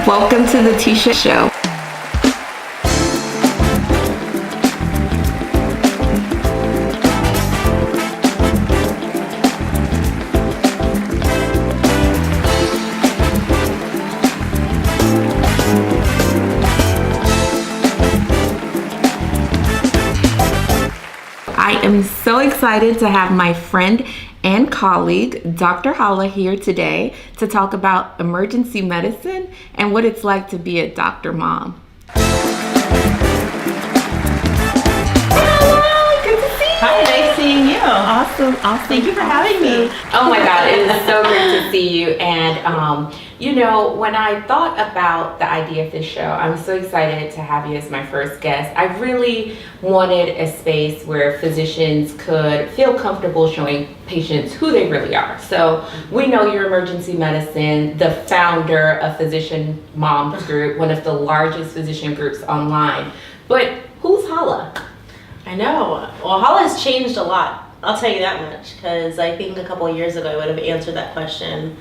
Welcome to the Tisha Show. I am so excited to have my friend and colleague, Dr. Hala, here today to talk about emergency medicine and what it's like to be a doctor mom. Hello, good to see you. Hi, nice seeing you. Awesome. Thank you for having me. Oh my God, it is so great to see you. And when I thought about the idea of this show, I'm so excited to have you as my first guest. I really wanted a space where physicians could feel comfortable showing patients who they really are. So we know you're emergency medicine, the founder of Physician Moms Group, one of the largest physician groups online. But who's Hala? I know. Well, Hala has changed a lot. I'll tell you that much, because I think a couple of years ago I would have answered that question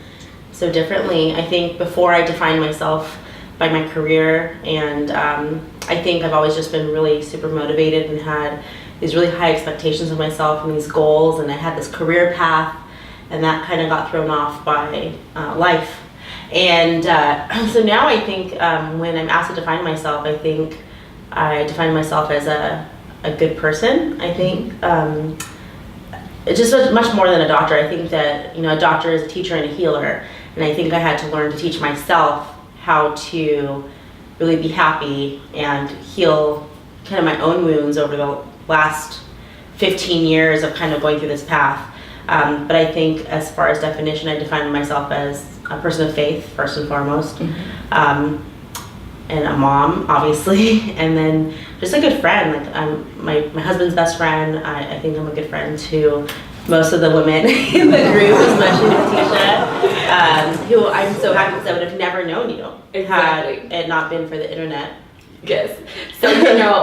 so differently. I think before I defined myself by my career, and I think I've always just been really super motivated and had these really high expectations of myself and these goals, and I had this career path, and that kind of got thrown off by life. And so now I think when I'm asked to define myself, I think I define myself as a good person. I think it's just much more than a doctor. I think that a doctor is a teacher and a healer, and I think I had to learn to teach myself how to really be happy and heal kind of my own wounds over the last 15 years of kind of going through this path. But I think as far as definition, I define myself as a person of faith, first and foremost, and a mom, obviously, and then just a good friend. Like I'm my husband's best friend. I think I'm a good friend to most of the women in the group, especially to Tisha, who I'm so happy because I would have never known you had it not been for the internet. Yes. So,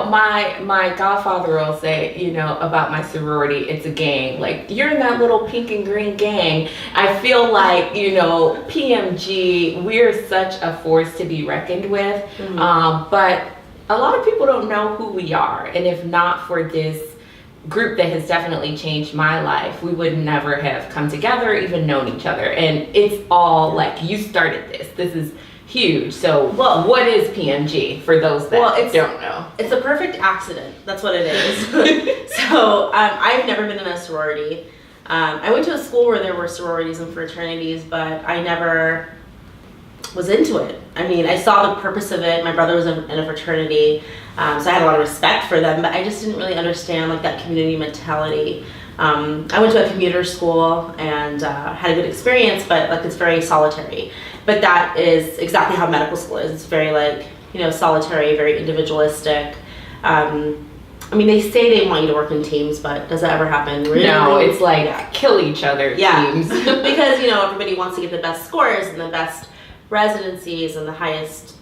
my godfather will say, about my sorority, it's a gang. Like, you're in that little pink and green gang. I feel like, PMG, we're such a force to be reckoned with. But a lot of people don't know who we are. And if not for this group that has definitely changed my life, we would never have come together, even known each other. And it's all like, you started this. This is huge. So, what is PMG for those that don't know? It's a perfect accident. That's what it is. So, I've never been in a sorority. I went to a school where there were sororities and fraternities, but I never was into it. I mean, I saw the purpose of it. My brother was in a fraternity, so I had a lot of respect for them, but I just didn't really understand like that community mentality. I went to a commuter school and had a good experience, but like it's very solitary. But that is exactly how medical school is. It's very solitary, very individualistic. I mean, they say they want you to work in teams, but does that ever happen? Really? No, it's like kill each other teams. Because, everybody wants to get the best scores and the best residencies and the highest,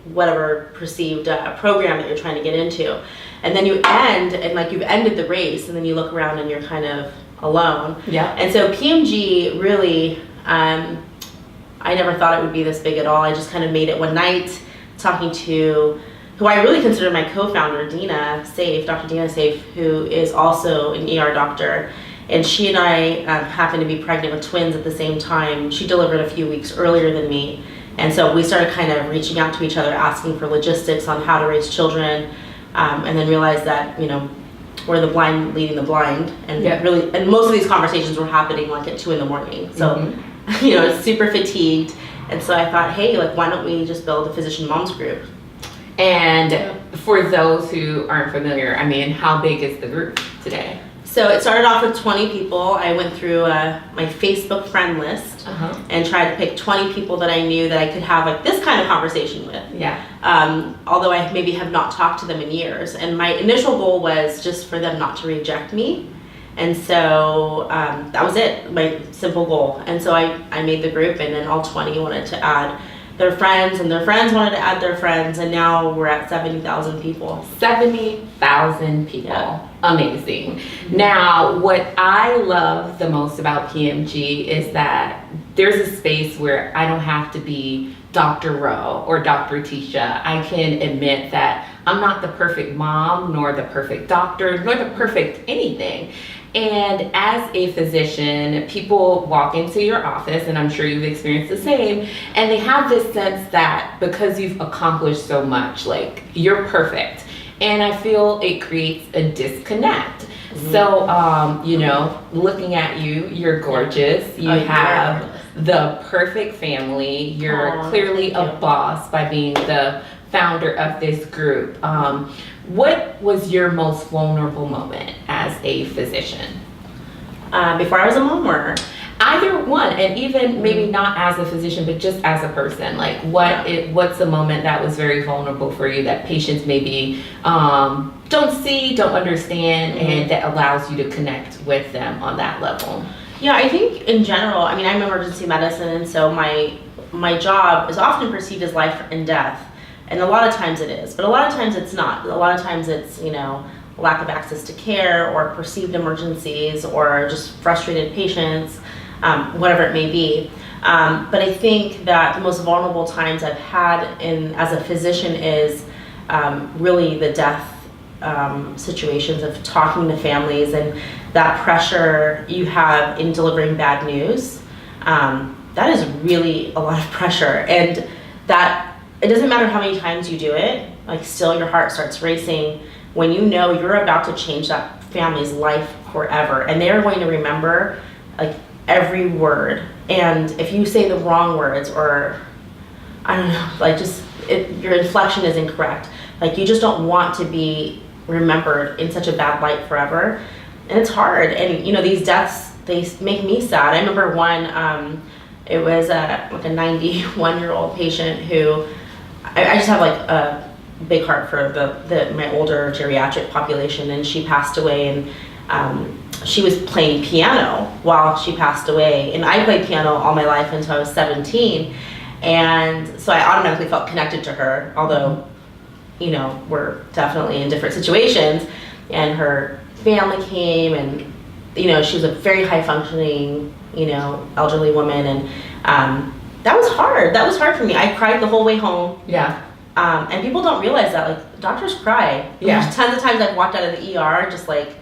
whatever perceived program that you're trying to get into. And then you end, and like you've ended the race, and then you look around and you're kind of alone. Yeah. And so PMG really, I never thought it would be this big at all. I just kind of made it one night talking to who I really consider my co-founder, Dr. Dina Safe, who is also an ER doctor. And she and I happened to be pregnant with twins at the same time. She delivered a few weeks earlier than me. And so we started kind of reaching out to each other, asking for logistics on how to raise children, and then realized that, we're the blind leading the blind. And and most of these conversations were happening like at 2 a.m. So, super fatigued. And so I thought, hey, why don't we just build a Physician Moms Group? And for those who aren't familiar, how big is the group today? So it started off with 20 people. I went through my Facebook friend list and tried to pick 20 people that I knew that I could have this kind of conversation with. Yeah. Although I maybe have not talked to them in years. And my initial goal was just for them not to reject me. And so that was it, my simple goal. And so I made the group, and then all 20 wanted to add their friends, and their friends wanted to add their friends, and now we're at 70,000 people. 70,000 people. Yeah. Amazing. Now, what I love the most about PMG is that there's a space where I don't have to be Dr. Rowe or Dr. Tisha. I can admit that I'm not the perfect mom, nor the perfect doctor, nor the perfect anything. And as a physician, people walk into your office, and I'm sure you've experienced the same, and they have this sense that because you've accomplished so much, like, you're perfect. And I feel it creates a disconnect. Mm-hmm. So, you know, looking at you, you're gorgeous. You have the perfect family. You're clearly a boss by being the founder of this group. What was your most vulnerable moment as a physician? Before I was a mom, or? Either one, and even maybe not as a physician, but just as a person. Like, what's a moment that was very vulnerable for you that patients maybe don't see, don't understand, and that allows you to connect with them on that level? Yeah, I think in general, I mean, I'm emergency medicine, and so my job is often perceived as life and death. And a lot of times it is, but a lot of times it's not. A lot of times it's, you know, lack of access to care, or perceived emergencies, or just frustrated patients, whatever it may be. But I think that the most vulnerable times I've had as a physician is really the death situations of talking to families, and that pressure you have in delivering bad news. That is really a lot of pressure, and that it doesn't matter how many times you do it, like, still your heart starts racing when you know you're about to change that family's life forever, and they're going to remember, like, every word. And if you say the wrong words, or I don't know, like, your inflection is incorrect, like, you just don't want to be remembered in such a bad light forever. And it's hard. And, you know, these deaths, they make me sad. I remember one, it was like a 91-year-old patient who, I just have like a big heart for my older geriatric population, and she passed away, and she was playing piano while she passed away. And I played piano all my life until I was 17. And so I automatically felt connected to her, although, you know, we're definitely in different situations. And her family came, and, you know, she was a very high functioning, you know, elderly woman. And that was hard. That was hard for me. I cried the whole way home. Yeah. And people don't realize that, like, doctors cry. Yeah. There's tons of times I've walked out of the ER just like,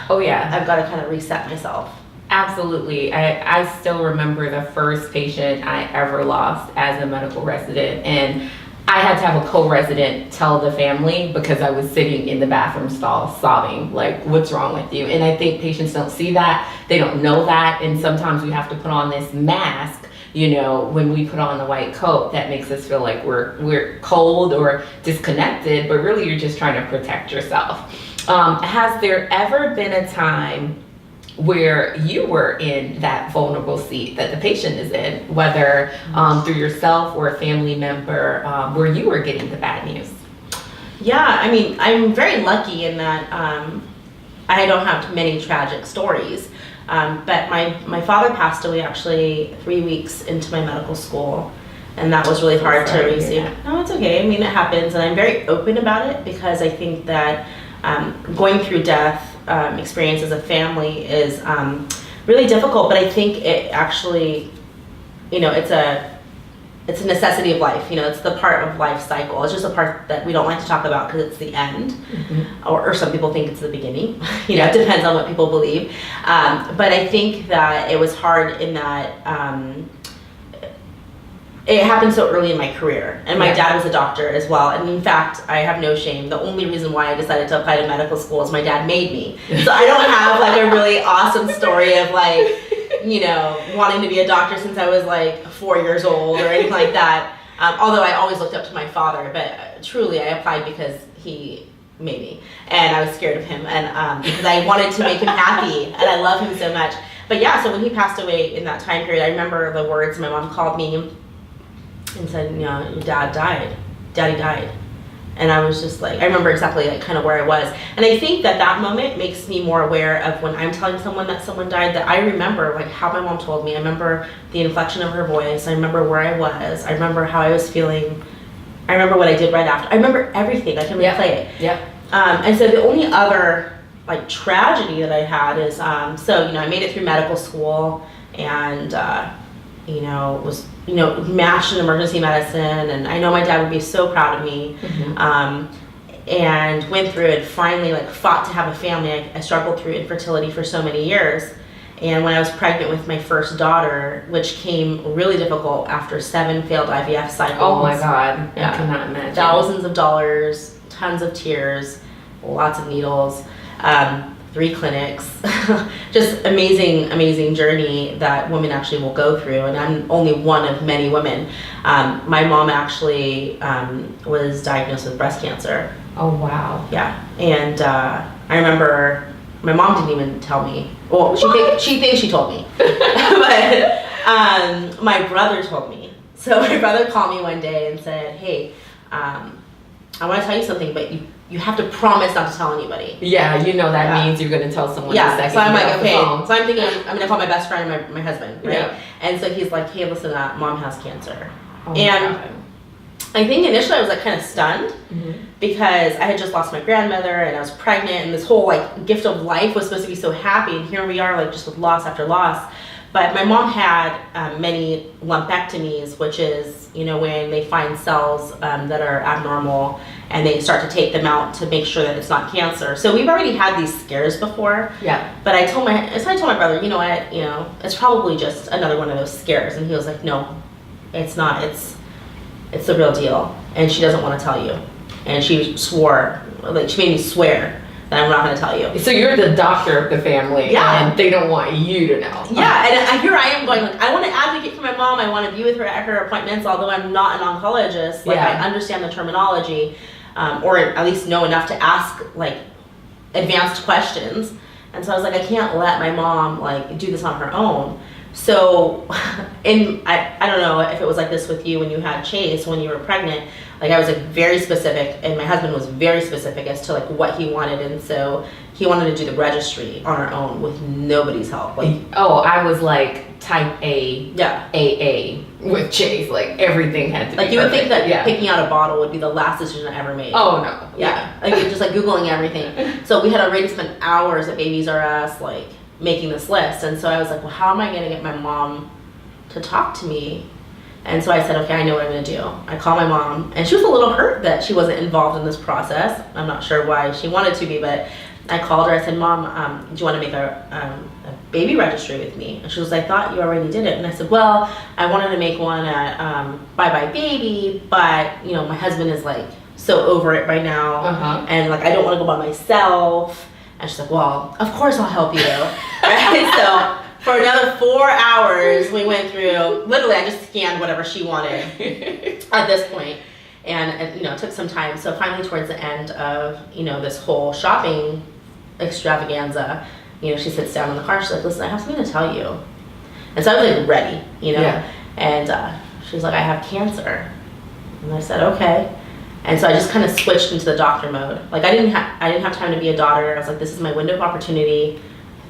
oh yeah, I've got to kind of reset myself. Absolutely. I still remember the first patient I ever lost as a medical resident, and I had to have a co-resident tell the family because I was sitting in the bathroom stall sobbing, like, what's wrong with you? And I think patients don't see that, they don't know that, and sometimes we have to put on this mask, you know, when we put on the white coat that makes us feel like we're cold or disconnected, but really you're just trying to protect yourself. Has there ever been a time where you were in that vulnerable seat that the patient is in, whether through yourself or a family member, where you were getting the bad news? Yeah, I mean, I'm very lucky in that I don't have many tragic stories. But my father passed away actually 3 weeks into my medical school, and that was really hard to receive. No, it's okay. I mean, it happens, and I'm very open about it because I think that going through death experience as a family is really difficult, but I think it actually, you know, it's a necessity of life. You know, it's the part of life cycle. It's just a part that we don't like to talk about because it's the end, or some people think it's the beginning. You know, it depends on what people believe. But I think that it was hard in that it happened so early in my career, and my dad was a doctor as well. And in fact, I have no shame. The only reason why I decided to apply to medical school is my dad made me. So I don't have like a really awesome story of like, you know, wanting to be a doctor since I was like 4 years old or anything like that. Although I always looked up to my father, but truly I applied because he made me, and I was scared of him, and because I wanted to make him happy, and I love him so much. But yeah, so when he passed away in that time period, I remember the words my mom called me and said, you know, your dad died. Daddy died. And I was just like, I remember exactly like kind of where I was. And I think that moment makes me more aware of when I'm telling someone that someone died, that I remember like how my mom told me. I remember the inflection of her voice. I remember where I was. I remember how I was feeling. I remember what I did right after. I remember everything. I can replay it. Yeah. And so the only other like tragedy that I had is, so, I made it through medical school and, was, matched in emergency medicine, and I know my dad would be so proud of me. And went through it, finally like fought to have a family. I struggled through infertility for so many years. And when I was pregnant with my first daughter, which came really difficult after 7 failed IVF cycles. Oh my God, I cannot imagine. Thousands of dollars, tons of tears, lots of needles, 3 clinics, just amazing journey that women actually will go through. And I'm only one of many women. My mom actually was diagnosed with breast cancer. Oh wow. Yeah, and I remember my mom didn't even tell me. Well, she thinks she told me, but my brother told me. So my brother called me one day and said, "Hey, I want to tell you something, but you have to promise not to tell anybody." Yeah, that means you're going to tell someone. Yeah, the second so I'm you like, get okay. off the phone. So I'm thinking I'm going to call my best friend and my husband, right? Yeah. And so he's like, "Hey, listen, mom has cancer." Oh my And God. I think initially I was like kind of stunned because I had just lost my grandmother and I was pregnant, and this whole like gift of life was supposed to be so happy, and here we are like just with loss after loss. But my mom had many lumpectomies, which is, when they find cells that are abnormal and they start to take them out to make sure that it's not cancer. So we've already had these scares before. Yeah. But I told my brother, you know what, it's probably just another one of those scares. And he was like, no, it's not. It's the real deal. And she doesn't want to tell you. And she swore, like she made me swear that I'm not going to tell you. So you're the doctor of the family, and they don't want you to know. Yeah, and here I am going, like, I want to advocate for my mom. I want to be with her at her appointments, although I'm not an oncologist. Like, I understand the terminology, or at least know enough to ask, like, advanced questions. And so I was like, I can't let my mom, like, do this on her own. So, I don't know if it was like this with you when you had Chase, when you were pregnant. Like, I was like very specific, and my husband was very specific as to like what he wanted, and so he wanted to do the registry on our own with nobody's help. Like, I was like type A, yeah, AA with Chase. Like everything had to be like you would think perfect. that picking out a bottle would be the last decision I ever made. Oh no, yeah, like just like Googling everything. So we had already spent hours at Babies R Us, like making this list, and so I was like, well, how am I going to get my mom to talk to me? And so I said, okay, I know what I'm going to do. I called my mom, and she was a little hurt that she wasn't involved in this process. I'm not sure why she wanted to be, but I called her. I said, Mom, do you want to make a baby registry with me? And she was like, I thought you already did it. And I said, well, I wanted to make one at Bye Bye Baby, but my husband is like so over it right now, and like I don't want to go by myself. And she's like, well, of course I'll help you. Right? So for another 4 hours, we went through, literally I just scanned whatever she wanted at this point. And it took some time. So finally towards the end of, this whole shopping extravaganza, she sits down in the car. She's like, listen, I have something to tell you. And so I was like ready, Yeah. And she's like, I have cancer. And I said, okay. And so I just kind of switched into the doctor mode. Like I didn't have time to be a daughter. I was like, this is my window of opportunity.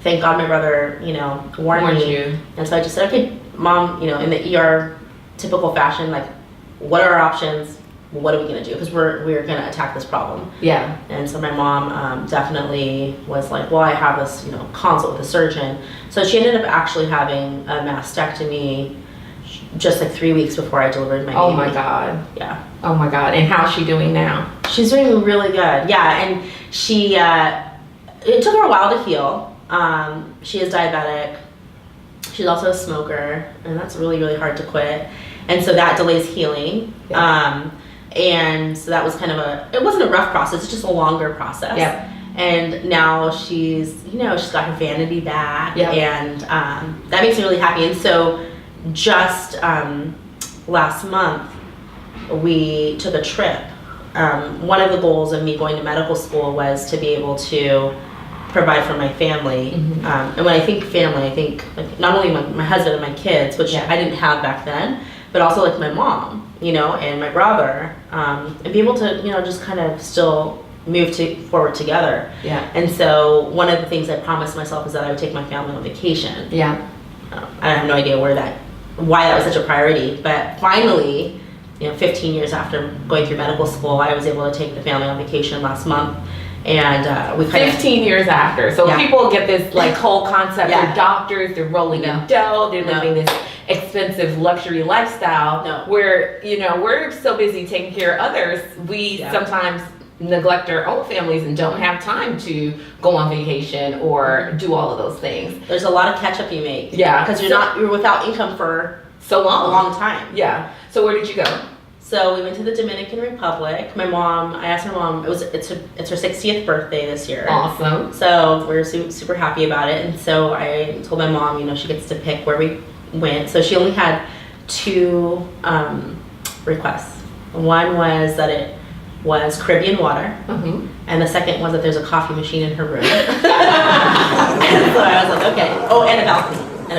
Thank God my brother, warned me. you. And so I just said, okay, Mom, in the ER typical fashion, like, what are our options? What are we going to do? Because we're going to attack this problem. Yeah. And so my mom definitely was like, well, I have this, consult with a surgeon. So she ended up actually having a mastectomy just like 3 weeks before I delivered my baby. Oh my God. Yeah. Oh my God. And how's she doing now? She's doing really good. Yeah. And she, it took her a while to heal. She is diabetic. She's also a smoker, and that's really, really hard to quit. And so that delays healing. Yeah. And so that was kind of it wasn't a rough process, it's just a longer process. Yeah. And now she's, she's got her vanity back. Yeah. And that makes me really happy. And so just last month, we took a trip. One of the goals of me going to medical school was to be able to provide for my family. And when I think family, I think like not only my husband and my kids, which I didn't have back then, but also like my mom, you know, and my brother, and be able to, you know, just kind of still move forward together. Yeah. And so one of the things I promised myself is that I would take my family on vacation. Yeah. I have no idea why that was such a priority, but finally, you know, 15 years after going through medical school, I was able to take the family on vacation last month. And we kind 15 years after. So Yeah. people get this like whole concept. Yeah. They're doctors, they're rolling in dough, they're living this expensive luxury lifestyle where, you know, we're so busy taking care of others, we sometimes neglect our own families and don't have time to go on vacation or do all of those things. There's a lot of catch up you make. Yeah. Because you're without income for so a long time. Yeah. So where did you go? So we went to the Dominican Republic. My mom, I asked my mom, it's her 60th birthday this year. Awesome. So we're super happy about it. And so I told my mom, you know, she gets to pick where we went. So she only had 2 requests. One was that it was Caribbean water, and the second was that there's a coffee machine in her room. And so I was like, okay. Oh, and a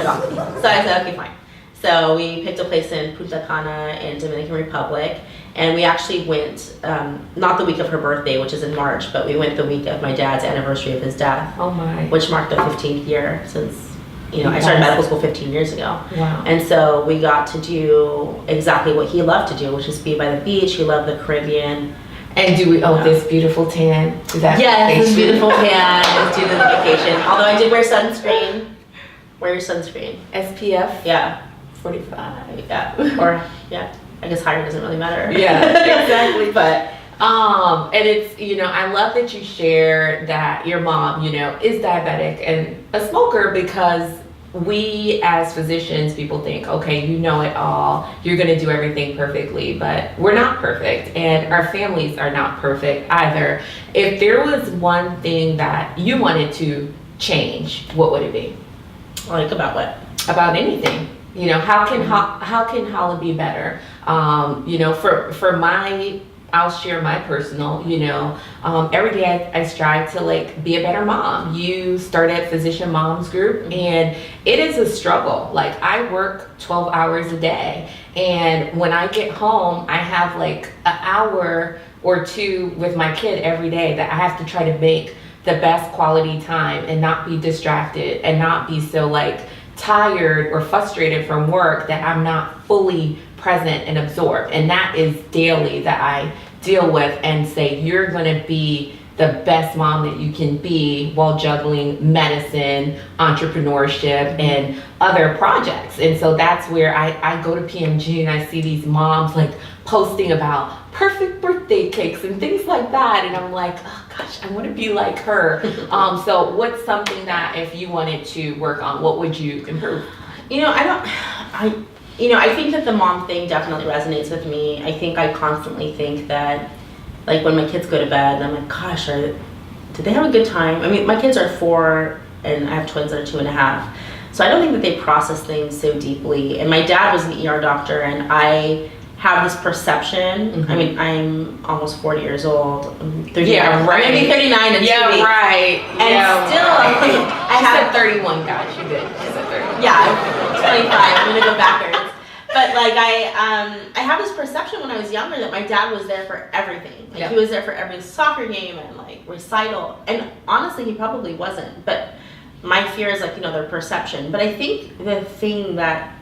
balcony. So I said, okay, fine. So we picked a place in Punta Cana in Dominican Republic, and we actually went, not the week of her birthday, which is in March, but we went the week of my dad's anniversary of his death. Oh my. Which marked the 15th year since, you know, I started medical school 15 years ago. Wow. And so we got to do exactly what he loved to do, which is be by the beach. He loved the Caribbean. And do we this beautiful tan? Is that this beautiful tan is due to the vacation. Although I did wear sunscreen. Wear your sunscreen. SPF? Yeah. 45. Yeah. Or, yeah. I guess higher doesn't really matter. Yeah, exactly. But, and it's, you know, I love that you share that your mom, you know, is diabetic and a smoker, because we as physicians, people think, okay, you know it all, you're going to do everything perfectly, but we're not perfect, and our families are not perfect either. If there was one thing that you wanted to change, what would it be? Like about what? About anything. You know, how can Holland be better? You know, for my, I'll share my personal, you know, every day I strive to like be a better mom. You started Physician Moms Group, and it is a struggle. Like I work 12 hours a day, and when I get home, I have like an hour or 2 with my kid every day that I have to try to make the best quality time and not be distracted and not be so like tired or frustrated from work that I'm not fully present and absorbed. And that is daily that I deal with and say, you're going to be the best mom that you can be while juggling medicine, entrepreneurship, and other projects. And so that's where I go to PMG and I see these moms like posting about perfect birthday cakes and things like that. And I'm like, oh gosh, I want to be like her. So what's something that if you wanted to work on, what would you improve? You know, I think that the mom thing definitely resonates with me. I think I constantly think that, like when my kids go to bed, I'm like, gosh, did they have a good time? I mean, my kids are 4 and I have twins that are 2.5. So I don't think that they process things so deeply. And my dad was an ER doctor, and I have this perception. I mean, I'm almost 40 years old. I'm 39. Yeah, right. I'm maybe 39 in 2 weeks. Right. And still, I said 31, guys. You did. She said 31. Yeah, I'm 25. I'm gonna go backwards. But like I have this perception when I was younger that my dad was there for everything. Like he was there for every soccer game and like recital. And honestly, he probably wasn't. But my fear is like, you know, their perception. But I think the thing that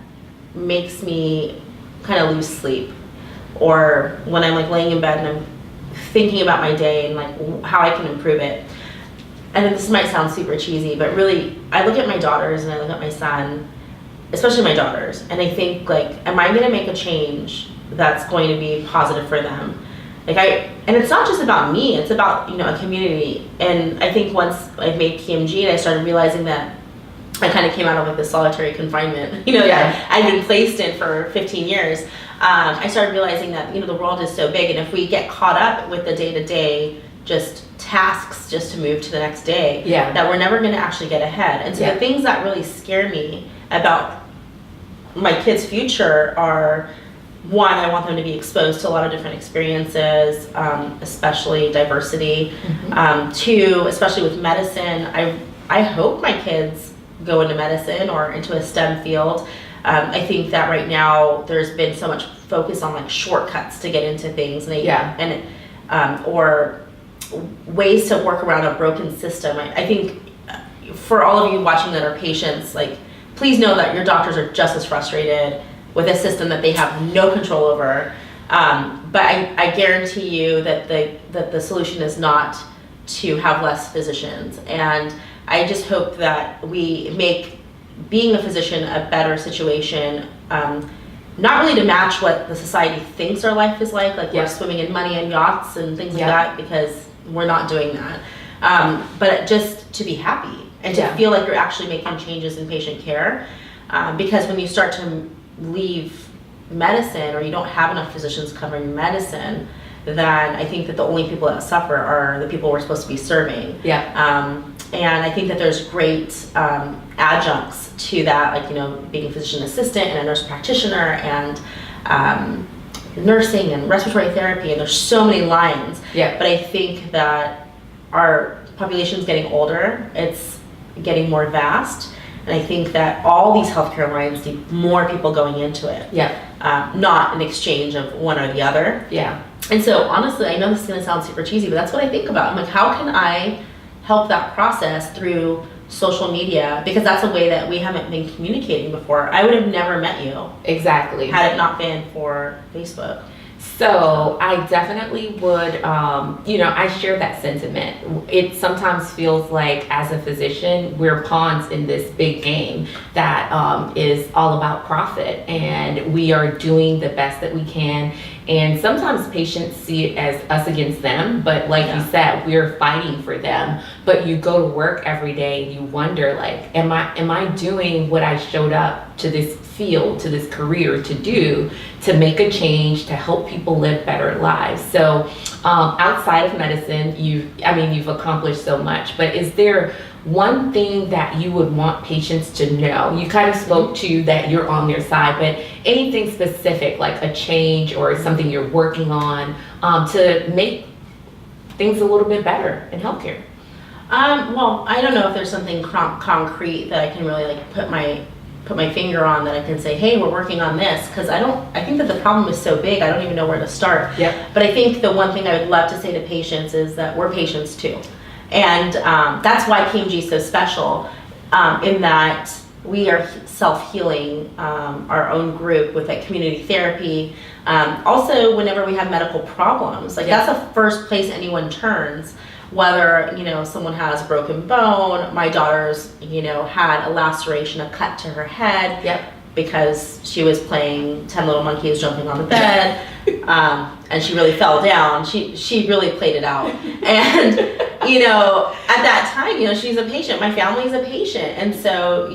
makes me kind of lose sleep, or when I'm like laying in bed and I'm thinking about my day and like how I can improve it. And this might sound super cheesy, but really I look at my daughters and I look at my son, especially my daughters, and I think like, am I gonna make a change that's going to be positive for them? And it's not just about me, it's about, you know, a community. And I think once I made PMG and I started realizing that I kind of came out of like the solitary confinement, you know, that I'd been placed in for 15 years. I started realizing that, you know, the world is so big, and if we get caught up with the day-to-day just tasks just to move to the next day, that we're never gonna actually get ahead. And so the things that really scare me about my kids' future are, one, I want them to be exposed to a lot of different experiences, especially diversity. 2, especially with medicine, I hope my kids go into medicine or into a STEM field. I think that right now there's been so much focus on like shortcuts to get into things, or ways to work around a broken system. I think for all of you watching that are patients, like, please know that your doctors are just as frustrated with a system that they have no control over. But I guarantee you that the solution is not to have less physicians. And I just hope that we make being a physician a better situation, not really to match what the society thinks our life is like we're swimming in money and yachts and things like that, because we're not doing that. But just to be happy and to feel like you're actually making changes in patient care. Because when you start to leave medicine, or you don't have enough physicians covering medicine, then I think that the only people that suffer are the people we're supposed to be serving. And I think that there's great adjuncts to that, like, being a physician assistant and a nurse practitioner and nursing and respiratory therapy, and there's so many lines. But I think that our population is getting older, it's getting more vast, and I think that all these healthcare lines need more people going into it. Not an exchange of one or the other. And so honestly, I know this is going to sound super cheesy, but that's what I think about. I'm like, how can I help that process through social media? Because that's a way that we haven't been communicating before. I would have never met you. Exactly. Had it not been for Facebook. So I definitely would, I share that sentiment. It sometimes feels like, as a physician, we're pawns in this big game that is all about profit, and we are doing the best that we can. And sometimes patients see it as us against them, but like you said, we're fighting for them. But you go to work every day and you wonder, like, am I doing what I showed up to this field, to this career to do, to make a change, to help people live better lives? So outside of medicine, you've accomplished so much, but is there one thing that you would want patients to know? You kind of spoke to that you're on their side, but anything specific, like a change or something you're working on to make things a little bit better in healthcare? Well, I don't know if there's something concrete that I can really like put my finger on, that I can say, hey, we're working on this, because I think that the problem is so big, I don't even know where to start. But I think the one thing I would love to say to patients is that we're patients too. And that's why PMG is so special, in that we are self-healing our own group with like community therapy. Also, whenever we have medical problems, that's the first place anyone turns. Whether someone has a broken bone, my daughter's had a laceration, a cut to her head, because she was playing 10 Little Monkeys jumping on the bed, and she really fell down. She really played it out, and at that time, she's a patient. My family's a patient, and so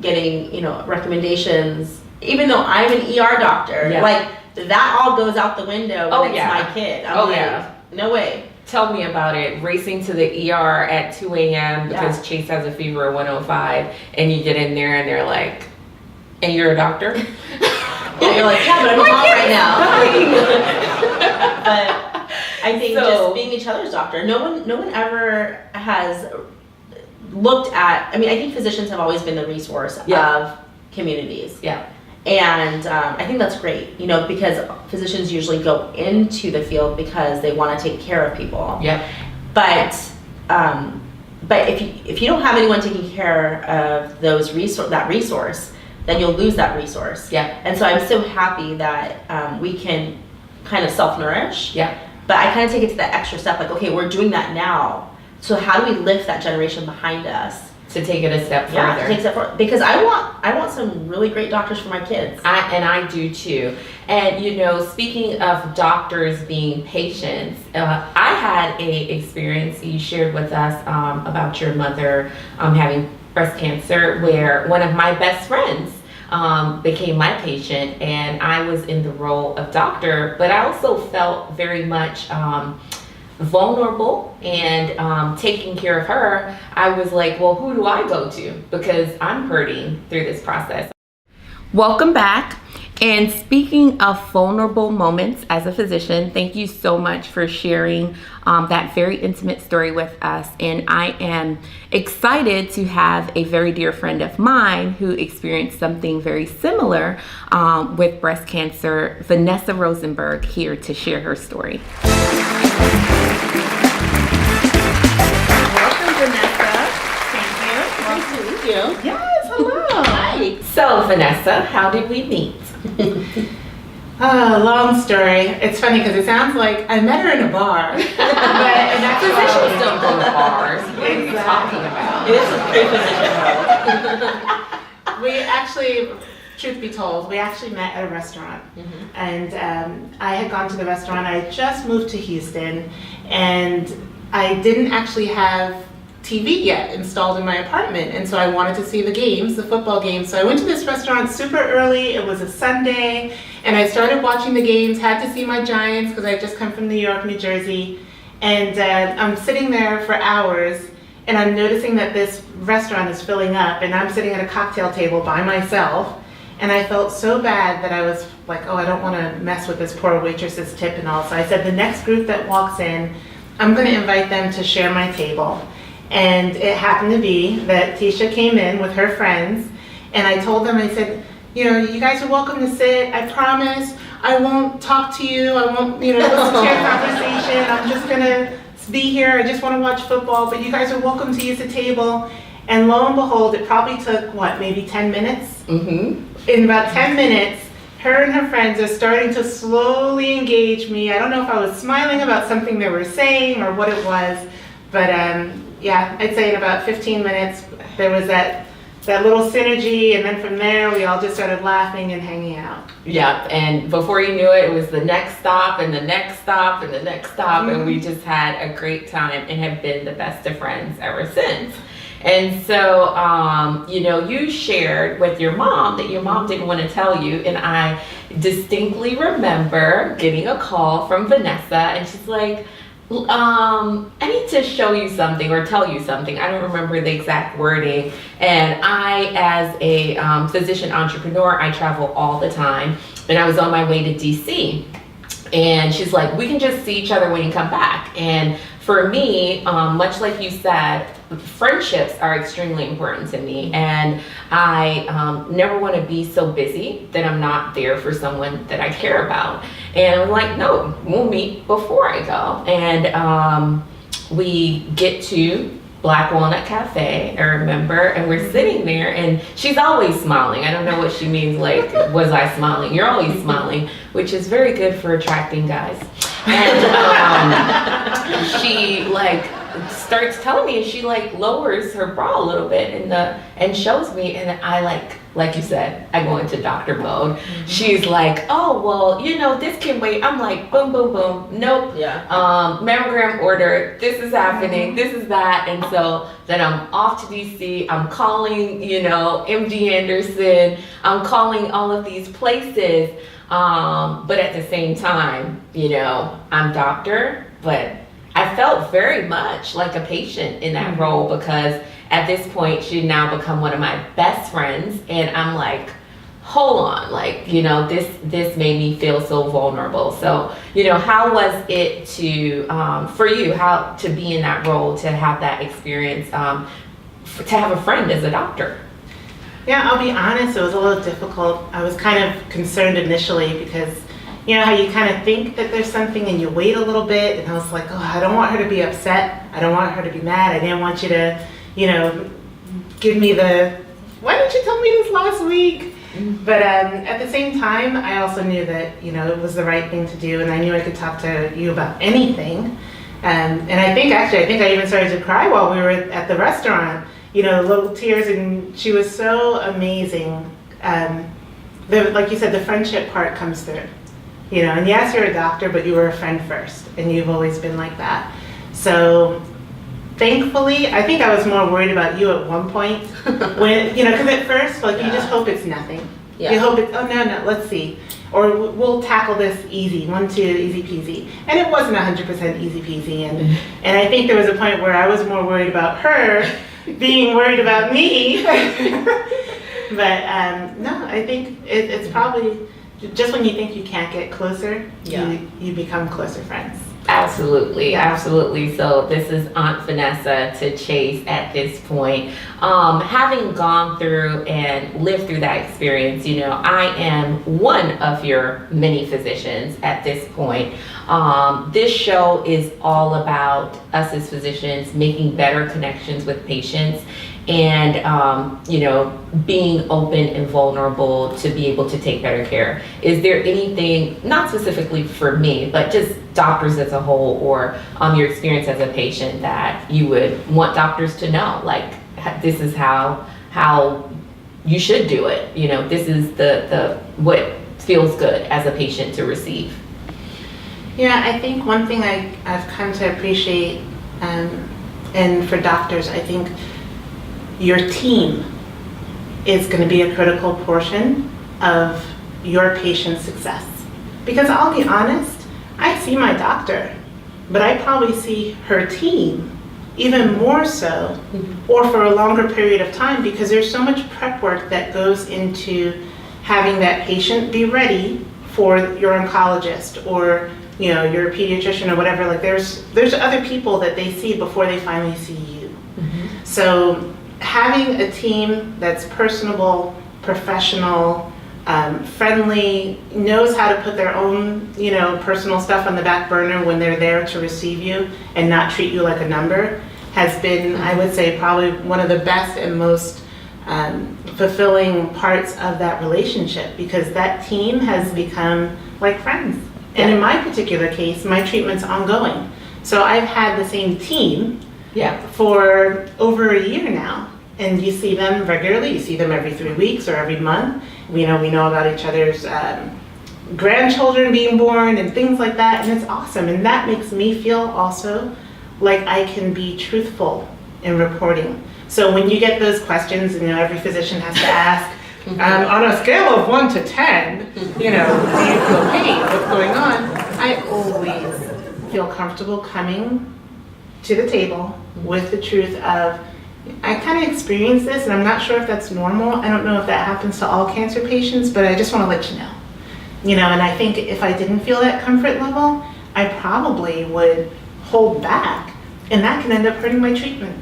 getting recommendations, even though I'm an ER doctor, like that all goes out the window when it's my kid. I'm no way. Tell me about it. Racing to the ER at 2 a.m. because Chase has a fever of 105, and you get in there and they're like, and you're a doctor? You're like, but I'm a mom right now. But I think just being each other's doctor, no one ever has looked at, I think physicians have always been the resource of communities. And I think that's great, because physicians usually go into the field because they want to take care of people. But if you don't have anyone taking care of that resource, then you'll lose that resource. And so I'm so happy that we can kind of self-nourish. But I kind of take it to that extra step, like, okay, we're doing that now. So how do we lift that generation behind us? To take it a step further. To take a step further. Because I want some really great doctors for my kids. I do too. And speaking of doctors being patients, I had a experience you shared with us about your mother having breast cancer, where one of my best friends became my patient, and I was in the role of doctor, but I also felt very much vulnerable and taking care of her. I was like, well, who do I go to? Because I'm hurting through this process. Welcome back. And speaking of vulnerable moments as a physician, thank you so much for sharing that very intimate story with us. And I am excited to have a very dear friend of mine who experienced something very similar with breast cancer, Vanessa Rosenberg, here to share her story. Welcome, Vanessa. Thank you. Nice to meet you. Yes, hello. Hi. So, Vanessa, how did we meet? Long story. It's funny because it sounds like I met her in a bar. And that's Physicians don't go to bars. What are you Exactly. talking about? It is a pre-physician We actually, truth be told, we actually met at a restaurant. And I had gone to the restaurant. I had just moved to Houston, and I didn't actually have TV yet installed in my apartment, and so I wanted to see the games, the football games. So I went to this restaurant super early. It was a Sunday, and I started watching the games. Had to see my Giants because I had just come from New York, New Jersey, and I'm sitting there for hours, and I'm noticing that this restaurant is filling up, and I'm sitting at a cocktail table by myself, and I felt so bad that I was like, oh, I don't want to mess with this poor waitress's tip and all. So I said, the next group that walks in, I'm going to invite them to share my table. And it happened to be that Tisha came in with her friends, and I told them, I said, you know, you guys are welcome to sit. I promise I won't talk to you. I won't, listen to your conversation. I'm just gonna be here. I just want to watch football, but you guys are welcome to use the table. And lo and behold, it probably took, maybe 10 minutes? In about 10 minutes, her and her friends are starting to slowly engage me. I don't know if I was smiling about something they were saying or what it was, but yeah, I'd say in about 15 minutes, there was that little synergy, and then from there, we all just started laughing and hanging out. Yeah, and before you knew it, it was the next stop and the next stop and the next stop, and we just had a great time and have been the best of friends ever since. And so, you shared with your mom that your mom didn't want to tell you, and I distinctly remember getting a call from Vanessa, and she's like, I need to show you something or tell you something. I don't remember the exact wording. And I, as a physician entrepreneur, I travel all the time. And I was on my way to DC. And she's like, we can just see each other when you come back. And for me, much like you said, friendships are extremely important to me. And I never want to be so busy that I'm not there for someone that I care about. And I'm like, no, we'll meet before I go. And we get to Black Walnut Cafe, I remember, and we're sitting there, and she's always smiling. I don't know what she means, like, was I smiling? You're always smiling, which is very good for attracting guys. And she, starts telling me, and she, lowers her bra a little bit and shows me, and I, like you said, I go into doctor mode. She's like, oh, well, this can wait. I'm like, boom, boom, boom. Nope. Yeah. Mammogram order. This is happening. This is that. And so then I'm off to DC. I'm calling, MD Anderson. I'm calling all of these places. But at the same time, I'm doctor, but I felt very much like a patient in that role, because at this point, she'd now become one of my best friends, and I'm like, hold on, this made me feel so vulnerable. So, how was it for you, how to be in that role, to have that experience, to have a friend as a doctor? Yeah, I'll be honest, it was a little difficult. I was kind of concerned initially because, how you kind of think that there's something and you wait a little bit, and I was like, oh, I don't want her to be upset. I don't want her to be mad. I didn't want you to, give me why didn't you tell me this last week? But at the same time, I also knew that, it was the right thing to do, and I knew I could talk to you about anything. And I think I even started to cry while we were at the restaurant, little tears, and she was so amazing. Like you said, the friendship part comes through. And yes, you're a doctor, but you were a friend first, and you've always been like that. So thankfully, I think I was more worried about you at one point when, because at first, you just hope it's nothing. Yeah. You hope it's, oh, no, let's see. Or we'll tackle this easy, 1, 2, easy peasy. And it wasn't 100% easy peasy. And I think there was a point where I was more worried about her being worried about me. But no, I think it's probably just when you think you can't get closer, Yeah. you become closer friends. Absolutely, Yeah. absolutely. So this is Aunt Vanessa to Chase at this point. Having gone through and lived through that experience, you know, I am one of your many physicians at this point. This show is all about us as physicians making better connections with patients and, you know, being open and vulnerable to be able to take better care. Is there anything, not specifically for me, but just doctors as a whole, or your experience as a patient, that you would want doctors to know, like, this is how you should do it, you know, this is the what feels good as a patient to receive? Yeah, I think one thing I've come to appreciate, and for doctors, I think your team is going to be a critical portion of your patient's success. Because I'll be honest, I see my doctor, but I probably see her team even more so, or for a longer period of time, because there's so much prep work that goes into having that patient be ready for your oncologist or, you know, your pediatrician or whatever. Like there's other people that they see before they finally see you. Mm-hmm. So having a team that's personable, professional, friendly, knows how to put their own, you know, personal stuff on the back burner when they're there to receive you and not treat you like a number, has been, I would say, probably one of the best and most fulfilling parts of that relationship, because that team has become like friends. And in my particular case, my treatment's ongoing. So I've had the same team for over a year now. And you see them regularly, you see them every 3 weeks or every month. We know about each other's grandchildren being born and things like that, and it's awesome. And that makes me feel also like I can be truthful in reporting. So when you get those questions, you know, every physician has to ask, on a scale of 1 to 10, you know, do you feel pain? What's going on? I always feel comfortable coming to the table with the truth of, I kind of experienced this, and I'm not sure if that's normal. I don't know if that happens to all cancer patients, but I just want to let you know. You know, and I think if I didn't feel that comfort level, I probably would hold back, and that can end up hurting my treatment.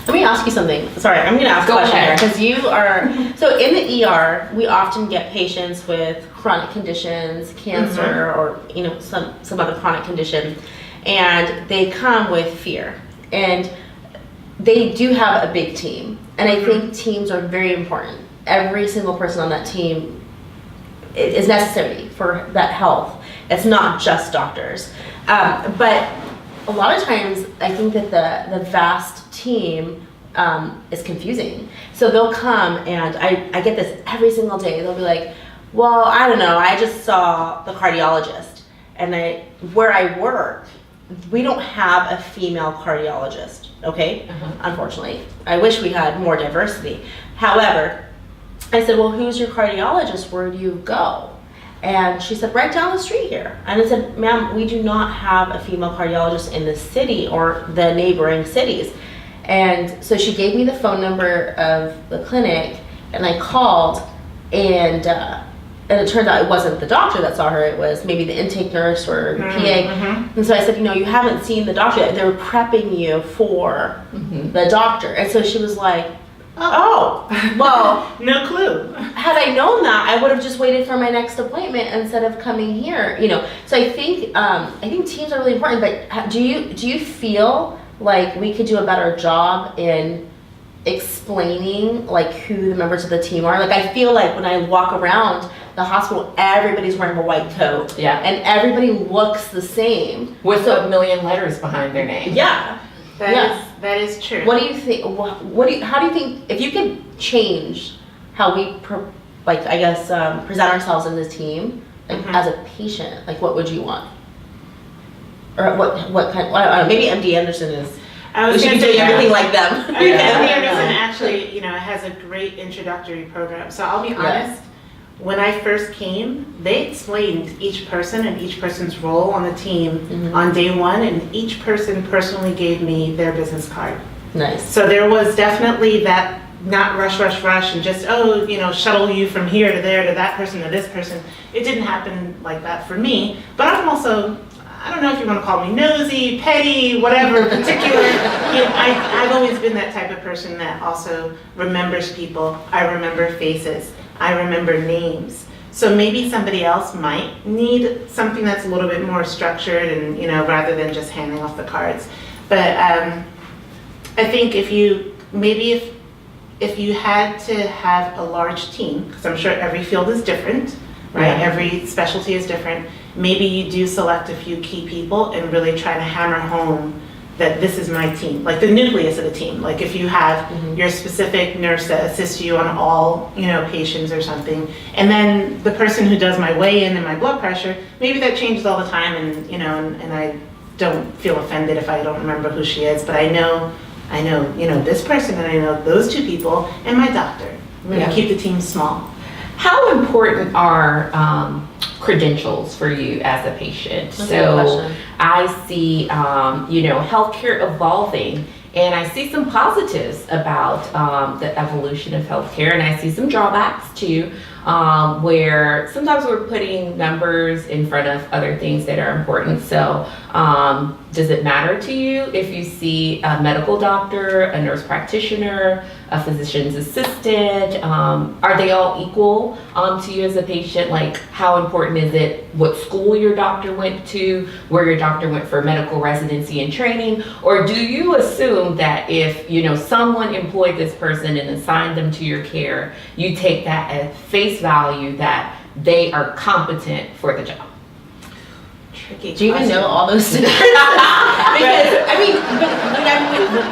Let me ask you something. Sorry, I'm going to ask a question here, because you are, so in the ER, we often get patients with chronic conditions, cancer, or, you know, some other chronic condition, and they come with fear. And they do have a big team, and I think teams are very important. Every single person on that team is necessary for that health. It's not just doctors. But a lot of times, I think that the vast team is confusing. So they'll come, and I get this every single day. They'll be like, well, I don't know, I just saw the cardiologist. And where I work, we don't have a female cardiologist, okay? Unfortunately. I wish we had more diversity. However, I said, well, who's your cardiologist? Where do you go? And she said, right down the street here. And I said, ma'am, we do not have a female cardiologist in the city or the neighboring cities. And so she gave me the phone number of the clinic, and I called, and it turned out it wasn't the doctor that saw her, it was maybe the intake nurse or the PA. And so I said, you know, you haven't seen the doctor yet. They're prepping you for the doctor. And so she was like, oh, well, no clue. Had I known that, I would have just waited for my next appointment instead of coming here, you know. So I think teams are really important, but do you feel like we could do a better job in explaining like who the members of the team are? Like, I feel like when I walk around the hospital, everybody's wearing a white coat. Yeah. And everybody looks the same. With a million letters behind their name. Yeah. That is true. What do you think? How do you think, if you could change how we present ourselves in the team, like as a patient, like what would you want? Or what kind? I don't know, maybe MD Anderson is. We should be doing everything like them. MD Anderson actually, you know, has a great introductory program. So I'll be honest. When I first came, they explained each person and each person's role on the team on day one, and each person personally gave me their business card. Nice. So there was definitely that not rush and just, shuttle you from here to there to that person to this person. It didn't happen like that for me. But I'm also, I don't know if you want to call me nosy, petty, whatever, particular. I've always been that type of person that also remembers people. I remember faces. I remember names. So maybe somebody else might need something that's a little bit more structured and, rather than just handing off the cards. But I think if you had to have a large team, because I'm sure every field is different, right? Yeah. Every specialty is different. Maybe you do select a few key people and really try to hammer home that this is my team, like the nucleus of the team. Like if you have your specific nurse that assists you on all, patients or something, and then the person who does my weigh-in and my blood pressure, maybe that changes all the time, and and I don't feel offended if I don't remember who she is, but I know, this person, and I know those two people, and my doctor. I'm gonna keep the team small. How important are credentials for you as a patient? That's a good So question. I see, healthcare evolving, and I see some positives about the evolution of healthcare, and I see some drawbacks too, where sometimes we're putting numbers in front of other things that are important. So does it matter to you if you see a medical doctor, a nurse practitioner, a physician's assistant? Are they all equal to you as a patient? Like, how important is it what school your doctor went to, where your doctor went for medical residency and training? Or do you assume that if, someone employed this person and assigned them to your care, you take that at face value that they are competent for the job? Tricky. Do you even know all those things? Because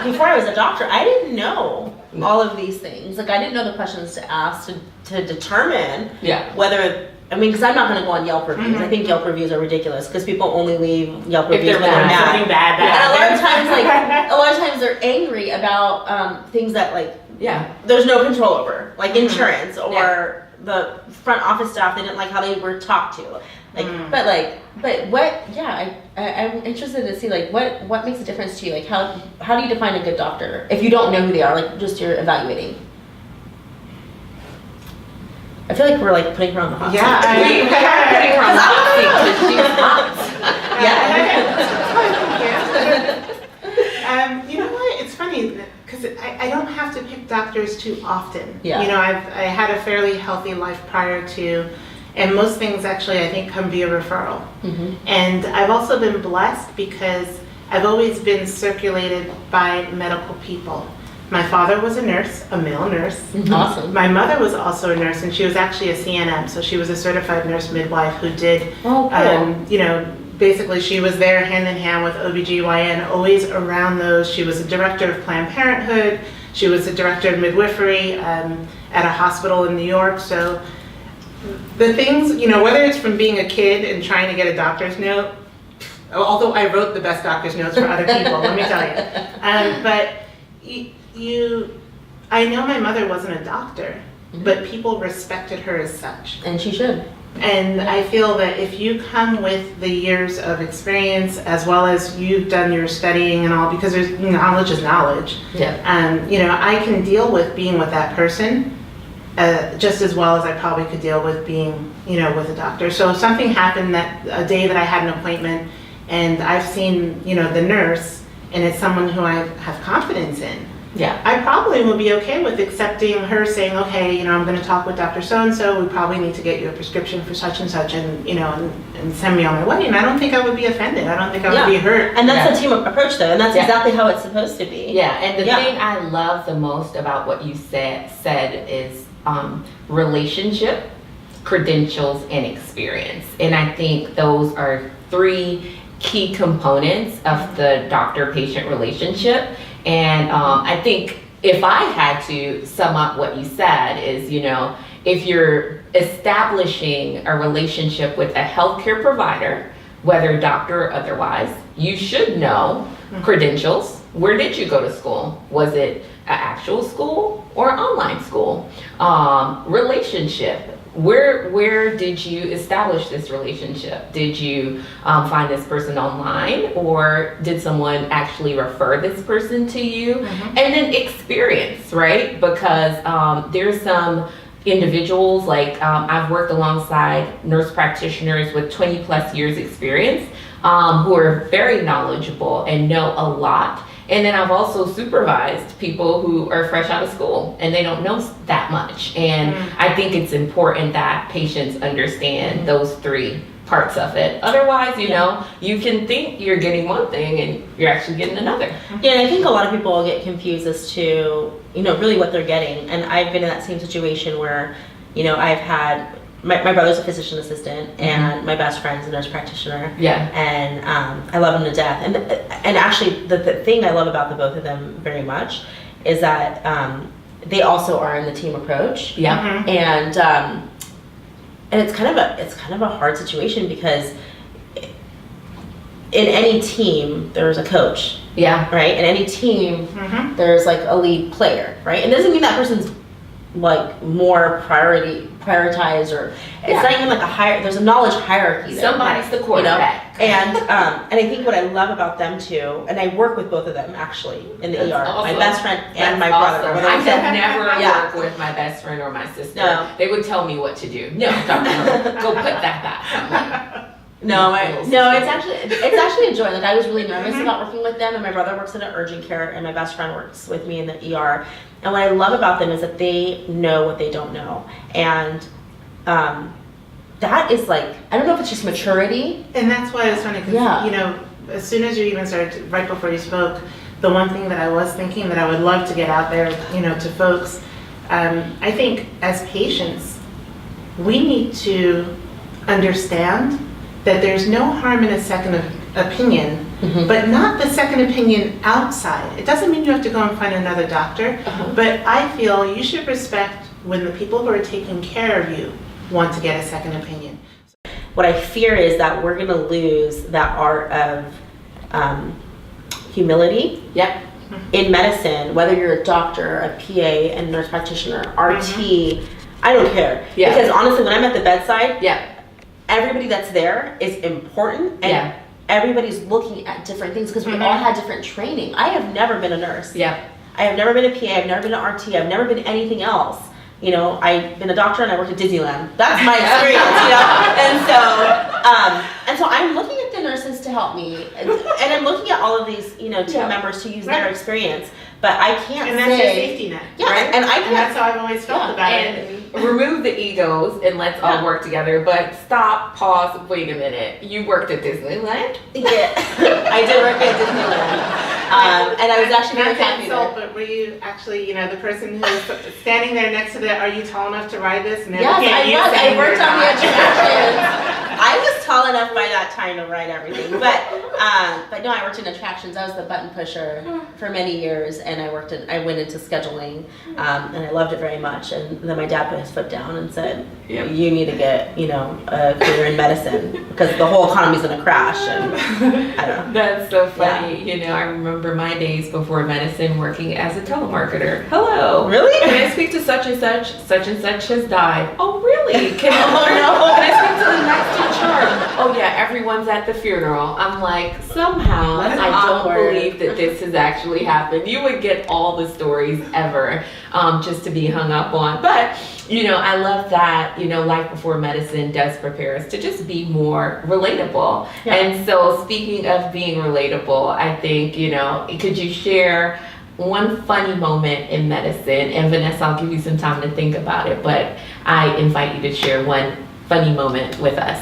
before I was a doctor, I didn't know all of these things. Like I didn't know the questions to ask to determine whether. Because I'm not going to go on Yelp reviews. I think Yelp reviews are ridiculous because people only leave Yelp reviews when they're mad. Something bad. And a lot of times they're angry about things that there's no control over, like insurance or the front office staff. They didn't like how they were talked to. But what? Yeah, I'm interested to see what makes a difference to you. Like how do you define a good doctor if you don't know who they are? Like just you're evaluating. I feel like we're putting her on the hot seat. We are putting her on the hot seat because she's hot. You know what? It's funny because I don't have to pick doctors too often. Yeah. I had a fairly healthy life prior to, and most things actually I think come via referral. And I've also been blessed because I've always been circulated by medical people. My father was a nurse, a male nurse. Awesome. My mother was also a nurse, and she was actually a CNM, so she was a certified nurse midwife who did, basically she was there hand in hand with OBGYN, always around those. She was a director of Planned Parenthood. She was a director of midwifery at a hospital in New York. So the things, whether it's from being a kid and trying to get a doctor's note, although I wrote the best doctor's notes for other people, let me tell you. But I know my mother wasn't a doctor, but people respected her as such. And she should. And I feel that if you come with the years of experience as well as you've done your studying and all, because there's knowledge is knowledge. Yeah. I can deal with being with that person just as well as I probably could deal with being, with a doctor. So if something happened that a day that I had an appointment and I've seen, the nurse and it's someone who I have confidence in, I probably would be okay with accepting her saying, okay, I'm going to talk with Dr. So-and-so. We probably need to get you a prescription for such and such and, and send me on my way. And I don't think I would be offended. I don't think I would be hurt. And that's a team approach though. And that's exactly how it's supposed to be. Yeah. And the thing I love the most about what you said is relationship, credentials, and experience. And I think those are three key components of the doctor-patient relationship. And I think if I had to sum up what you said is, if you're establishing a relationship with a healthcare provider, whether doctor or otherwise, you should know credentials. Where did you go to school? Was it an actual school or online school? Relationship. where did you establish this relationship? Did you find this person online, or did someone actually refer this person to you? And then experience, right? Because there's some individuals, like I've worked alongside nurse practitioners with 20 plus years experience who are very knowledgeable and know a lot. And then I've also supervised people who are fresh out of school and they don't know that much. And I think it's important that patients understand those three parts of it. Otherwise, you know, you can think you're getting one thing and you're actually getting another. Yeah, and I think a lot of people get confused as to, you know, really what they're getting. And I've been in that same situation where, you know, I've had my brother's a physician assistant, and my best friend's a nurse practitioner. Yeah. And I love them to death. And actually, the thing I love about the both of them very much is that they also are in the team approach. Yeah. And it's kind of a hard situation because in any team there's a coach. Yeah. Right. In any team there's like a lead player. Right. It doesn't mean that person's like more prioritized, or it's not even like a higher, there's a knowledge hierarchy there. Somebody's the quarterback. You know? And I think what I love about them too, and I work with both of them actually in the ER. Awesome. My best friend and my Awesome. brother. I could never work with my best friend or my sister. No. They would tell me what to do. No, doctor, go put that back. I'm like, No, it's actually a joy. Like, I was really nervous about working with them, and my brother works in an urgent care, and my best friend works with me in the ER. And what I love about them is that they know what they don't know, and that is like, I don't know if it's just maturity. And that's why it's funny, because you know, as soon as you even started, right before you spoke, the one thing that I was thinking that I would love to get out there, you know, to folks, I think as patients, we need to understand that there's no harm in a second opinion, but not the second opinion outside. It doesn't mean you have to go and find another doctor, but I feel you should respect when the people who are taking care of you want to get a second opinion. What I fear is that we're gonna lose that art of humility. Yep. In medicine, whether you're a doctor, a PA, and nurse practitioner, RT, I don't care. Yeah. Because honestly, when I'm at the bedside, Yeah. everybody that's there is important, and everybody's looking at different things because we all had different training. I have never been a nurse. Yeah. I have never been a PA. I've never been an RT. I've never been anything else. You know, I've been a doctor and I worked at Disneyland. That's my experience, you know? And so I'm looking at the nurses to help me, and I'm looking at all of these, you know, team members to use their experience. But I can't And that's your safety net, right? And I can't. And that's how I've always felt about it. Remove the egos and let's all work together. But stop, pause, wait a minute. You worked at Disneyland? Yeah, I did work at Disneyland. And I was actually Not very to happy insult, there. but were you actually, you know, the person who's standing there next to the, are you tall enough to ride this? And Yes, I you was. I saying worked you're on the not. attractions. I was tall enough by that time to ride everything, but no, I worked in attractions. I was the button pusher for many years, and I went into scheduling, and I loved it very much. And then my dad put his foot down and said, "You need to get, you know, a career in medicine because the whole economy's gonna crash." And I don't know. That's so funny. You know, I remember my days before medicine working as a telemarketer. Hello. Really? Can I speak to such and such has died. Oh, really? Can I speak to the next in charge? Oh yeah, everyone's at the funeral. I'm like, somehow That's I don't awkward. believe that this has actually happened. You would get all the stories ever just to be hung up on. But you know, I love that, you know, Life Before Medicine does prepare us to just be more relatable. Yeah. And so speaking of being relatable, I think, you know, could you share one funny moment in medicine? And Vanessa, I'll give you some time to think about it, but I invite you to share one funny moment with us.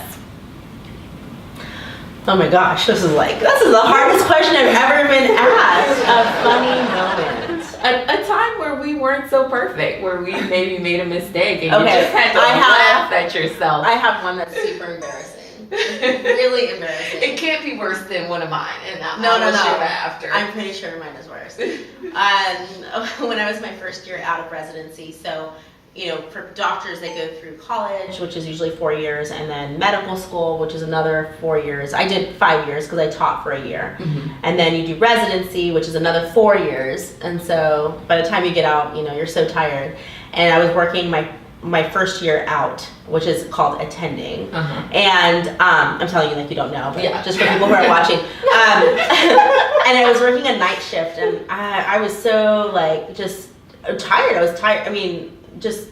Oh my gosh, this is the hardest question I've ever been asked. A funny moment. A time where we weren't so perfect, where we maybe made a mistake and you Okay, just had to I have- laugh at yourself. I have one that's super embarrassing. Really embarrassing. It can't be worse than one of mine, and No. I'll share after. I'm pretty sure mine is worse. When I was my first year out of residency, so, you know, for doctors, they go through college, which is usually 4 years, and then medical school, which is another 4 years. I did 5 years because I taught for a year. And then you do residency, which is another 4 years. And so by the time you get out, you know, you're so tired. And I was working my my first year out, which is called attending. Uh-huh. And I'm telling you like you don't know, but Yeah. just for people who are watching. And I was working a night shift, and I was so like just tired. I was tired. I mean, just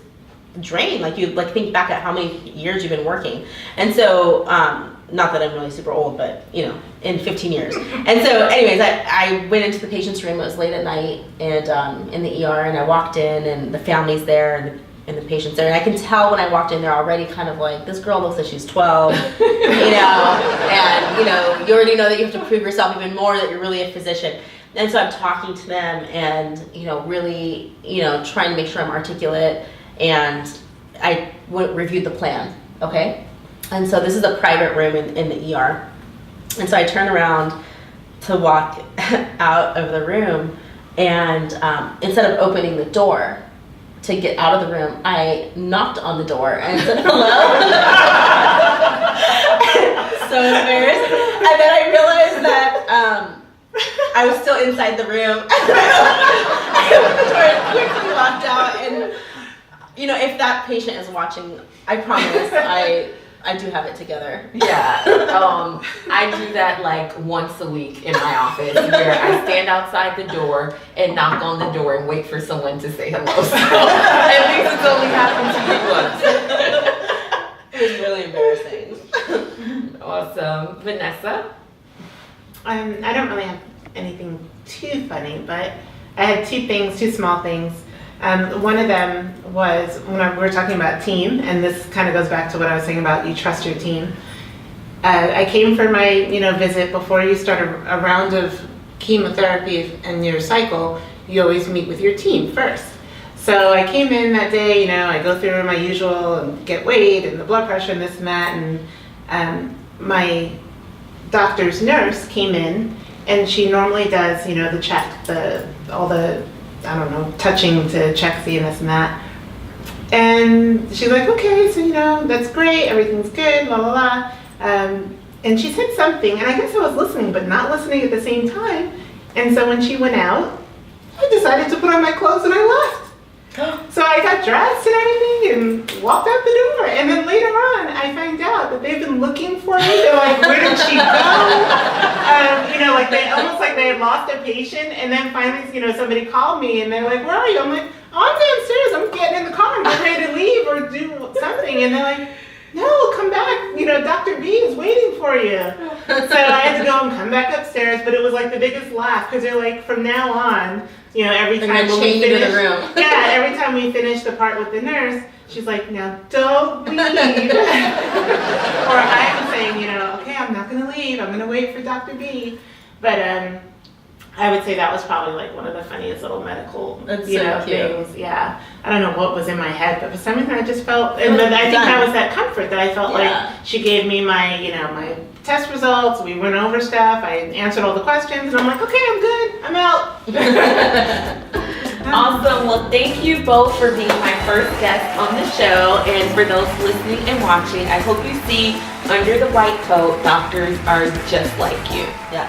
drained. Like you like think back at how many years you've been working, and so not that I'm really super old, but you know, in 15 years. And so, anyways, I went into the patient's room. It was late at night, and in the ER, and I walked in, and the family's there, and the patient's there, and I can tell when I walked in, they're already kind of like, this girl looks like she's 12, you know, and you know, you already know that you have to prove yourself even more that you're really a physician. And so I'm talking to them, and you know, really, you know, trying to make sure I'm articulate, and I reviewed the plan, okay? And so this is a private room in the ER. And so I turn around to walk out of the room, and instead of opening the door to get out of the room, I knocked on the door and said, hello? So embarrassed. And then I realized that I was still inside the room. I opened the door and quickly walked out. And, you know, if that patient is watching, I promise I do have it together. Yeah, I do that like once a week in my office, where I stand outside the door and knock on the door and wait for someone to say hello. So at least it's only happened to me once. It was really embarrassing. Awesome. Vanessa? I don't really have anything too funny, but I had two small things. One of them was when we were talking about team, and this kind of goes back to what I was saying about you trust your team. I came for my visit before you start a round of chemotherapy and your cycle. You always meet with your team first. So I came in that day, I go through my usual and get weighed and the blood pressure and this and that, and my doctor's nurse came in, and she normally does the check, all the touching to check the and this and that. And she's like, okay, so that's great, everything's good, la la la. And she said something, and I guess I was listening, but not listening at the same time. And so when she went out, I decided to put on my clothes and I left. So I got dressed and everything and walked out the door. And then later on, I find out that they've been looking for me. They're like, where did she go? Like they had lost a patient. And then finally, somebody called me and they're like, where are you? I'm like, oh, I'm downstairs. I'm getting in the car. I'm getting ready to leave or do something. And they're like, no, come back. Dr. B is waiting for you. So I had to go and come back upstairs. But it was like the biggest laugh because they're like, from now on, every time we finish, every time we finish the part with the nurse, she's like, now don't leave. Or I'm saying, okay, I'm not going to leave. I'm going to wait for Dr. B. But I would say that was probably like one of the funniest little medical things. Yeah. I don't know what was in my head, but for some reason I just felt, but I think that was that comfort that I felt like she gave me my, my test results. We went over stuff. I answered all the questions, and I'm like, okay, I'm good. I'm out. Awesome. Well, thank you both for being my first guest on the show, and for those listening and watching, I hope you see under the white coat, doctors are just like you. Yeah.